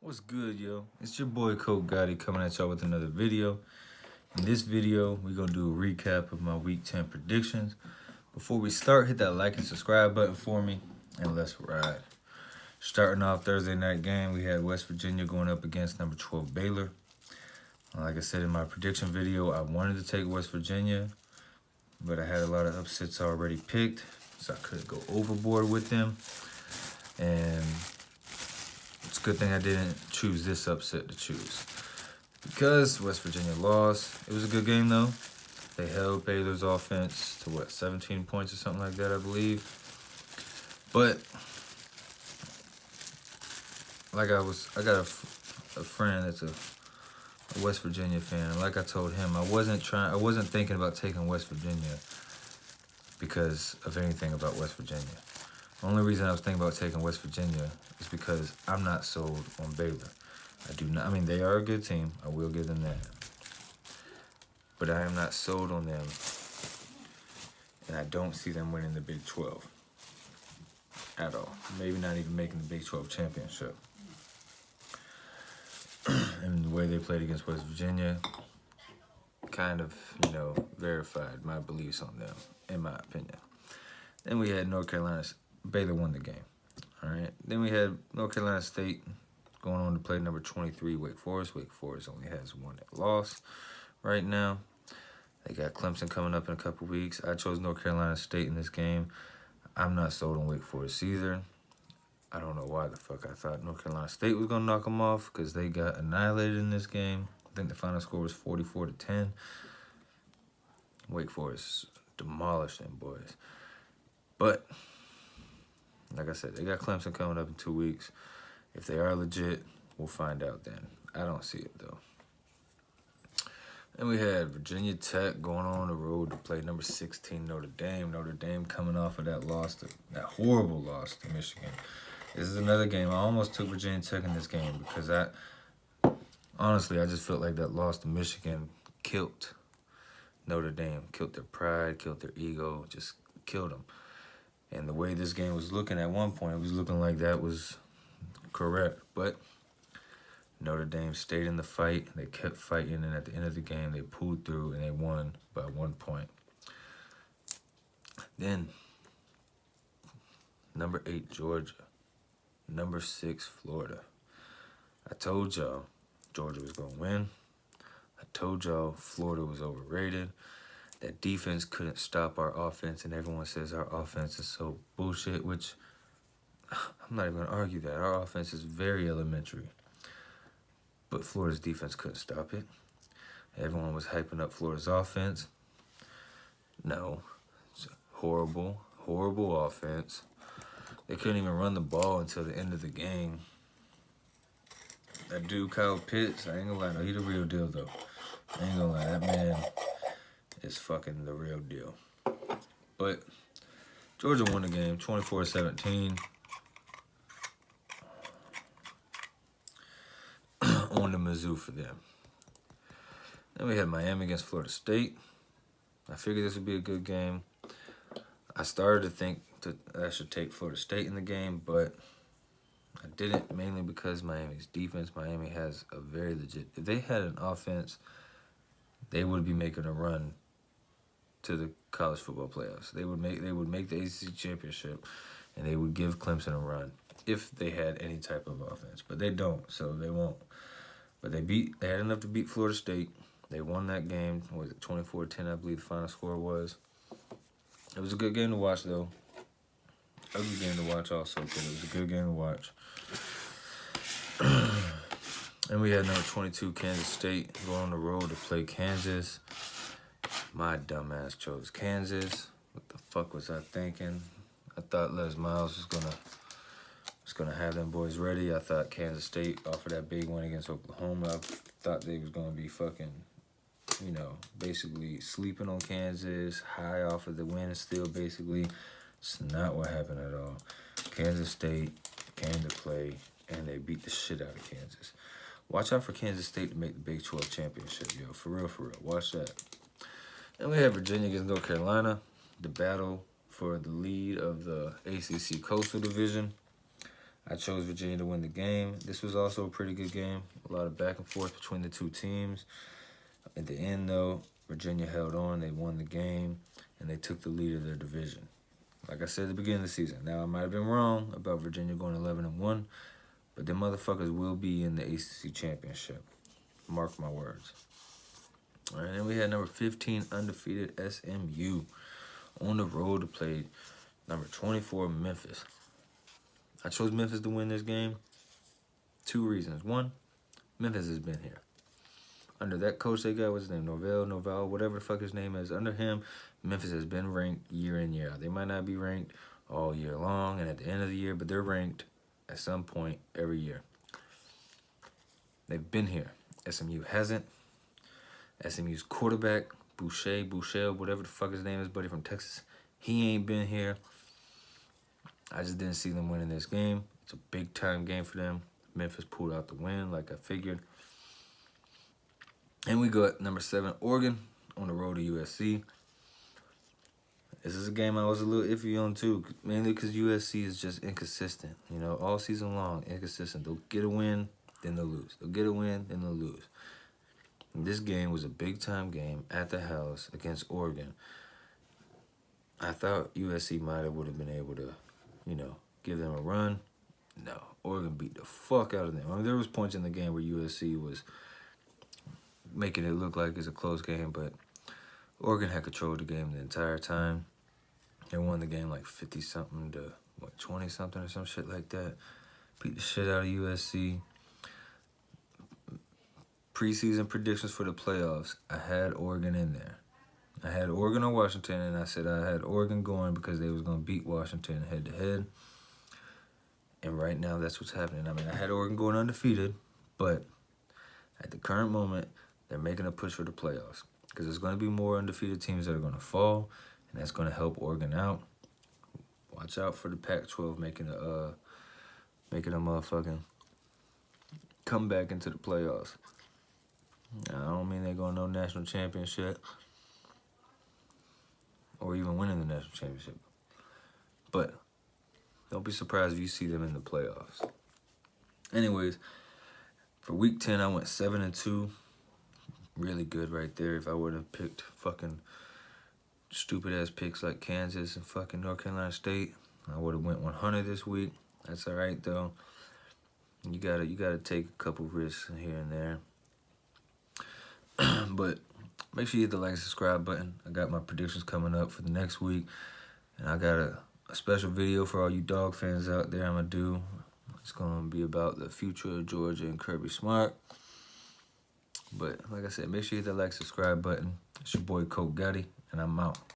What's good, yo? It's your boy Coach Gotti coming at y'all with another video. In this video, we're gonna do a recap of my Week 10 predictions. Before we start, hit that like and subscribe button for me, and let's ride. Starting off Thursday night game, we had West Virginia going up against number 12 Baylor. Like I said in my prediction video, I wanted to take West Virginia, but I had a lot of upsets already picked, so I couldn't go overboard with them. And it's a good thing I didn't choose this upset to choose. Because West Virginia lost, it was a good game though. They held Baylor's offense to 17 points or something like that, I believe. But I got a friend that's a West Virginia fan. Like I told him, I wasn't thinking about taking West Virginia because of anything about West Virginia. The only reason I was thinking about taking West Virginia is because I'm not sold on Baylor. I mean, they are a good team. I will give them that. But I am not sold on them. And I don't see them winning the Big 12 at all. Maybe not even making the Big 12 championship. And the way they played against West Virginia kind of, verified my beliefs on them, in my opinion. Then we had North Carolina. Baylor won the game. All right. Then we had North Carolina State going on to play number 23, Wake Forest. Wake Forest only has one loss right now. They got Clemson coming up in a couple weeks. I chose North Carolina State in this game. I'm not sold on Wake Forest either. I don't know why the fuck I thought North Carolina State was going to knock them off because they got annihilated in this game. I think the final score was 44-10. Wake Forest demolished them boys. But like I said, they got Clemson coming up in 2 weeks. If they are legit, we'll find out then. I don't see it, though. Then we had Virginia Tech going on the road to play number 16 Notre Dame. Notre Dame coming off of that horrible loss to Michigan. This is another game. I almost took Virginia Tech in this game because honestly, I just felt like that loss to Michigan killed Notre Dame. Killed their pride, killed their ego, just killed them. And the way this game was looking at one point, it was looking like that was correct. But Notre Dame stayed in the fight. They kept fighting, and at the end of the game, they pulled through, and they won by 1 point. Then, number 8, Georgia. Number 6, Florida. I told y'all Georgia was going to win. I told y'all Florida was overrated. That defense couldn't stop our offense, and everyone says our offense is so bullshit, which I'm not even going to argue that. Our offense is very elementary. But Florida's defense couldn't stop it. Everyone was hyping up Florida's offense. No. It's horrible, horrible offense. They couldn't even run the ball until the end of the game. That dude, Kyle Pitts, I ain't gonna lie, no, he the real deal, though. I ain't gonna lie, that man is fucking the real deal. But Georgia won the game 24-17 on the Mizzou for them. Then we had Miami against Florida State. I figured this would be a good game. I started to think that I should take Florida State in the game, but I didn't, mainly because Miami's defense. Miami has a very legit. If they had an offense, they would be making a run to the college football playoffs. They would make the ACC championship, and they would give Clemson a run if they had any type of offense. But they don't, so they won't. But they had enough to beat Florida State. They won that game. What was it, 24-10, I believe the final score was. It was a good game to watch, though. Ugly game to watch also, but it was a good game to watch. And we had number 22, Kansas State, going on the road to play Kansas. My dumbass chose Kansas. What the fuck was I thinking? I thought Les Miles was gonna have them boys ready. I thought Kansas State, off of that big win against Oklahoma, I thought they was gonna be fucking, basically sleeping on Kansas, high off of the win still, basically. It's not what happened at all. Kansas State came to play, and they beat the shit out of Kansas. Watch out for Kansas State to make the Big 12 championship, yo. For real, for real. Watch that. And we have Virginia against North Carolina, the battle for the lead of the ACC Coastal Division. I chose Virginia to win the game. This was also a pretty good game. A lot of back and forth between the two teams. At the end, though, Virginia held on. They won the game, and they took the lead of their division. Like I said at the beginning of the season. Now, I might have been wrong about Virginia going 11-1, but them motherfuckers will be in the ACC championship. Mark my words. All right, then we had number 15, undefeated SMU on the road to play number 24, Memphis. I chose Memphis to win this game. 2 reasons. 1, Memphis has been here. Under that coach they got, what's his name? Norvell, whatever the fuck his name is. Under him, Memphis has been ranked year in, year out. They might not be ranked all year long and at the end of the year, but they're ranked at some point every year. They've been here. SMU hasn't. SMU's quarterback, Bouchel, whatever the fuck his name is, buddy from Texas, he ain't been here. I just didn't see them winning this game. It's a big-time game for them. Memphis pulled out the win like I figured. And we got number 7, Oregon, on the road to USC. This is a game I was a little iffy on, too, mainly because USC is just inconsistent. You know, all season long, inconsistent. They'll get a win, then they'll lose. They'll get a win, then they'll lose. And this game was a big-time game at the house against Oregon. I thought USC would have been able to, you know, give them a run. No, Oregon beat the fuck out of them. I mean, there was points in the game where USC was making it look like it's a close game, but Oregon had control of the game the entire time. They won the game like 50-something to, 20-something or some shit like that. Beat the shit out of USC. Preseason predictions for the playoffs, I had Oregon in there. I had Oregon or Washington, and I said I had Oregon going because they was going to beat Washington head-to-head. And right now, that's what's happening. I mean, I had Oregon going undefeated, but at the current moment, they're making a push for the playoffs because there's going to be more undefeated teams that are going to fall, and that's going to help Oregon out. Watch out for the Pac-12 making a motherfucking comeback into the playoffs. I don't mean they're going to no national championship or even winning the national championship. But don't be surprised if you see them in the playoffs. Anyways, for week 10, I went 7-2. Really good right there. If I would have picked fucking stupid-ass picks like Kansas and fucking North Carolina State, I would have went 100 this week. That's all right, though. You gotta take a couple risks here and there. But make sure you hit the like and subscribe button. I got my predictions coming up for the next week. And I got a special video for all you dog fans out there I'm going to do. It's going to be about the future of Georgia and Kirby Smart. But like I said, make sure you hit that like, subscribe button. It's your boy, Coach Gotti, and I'm out.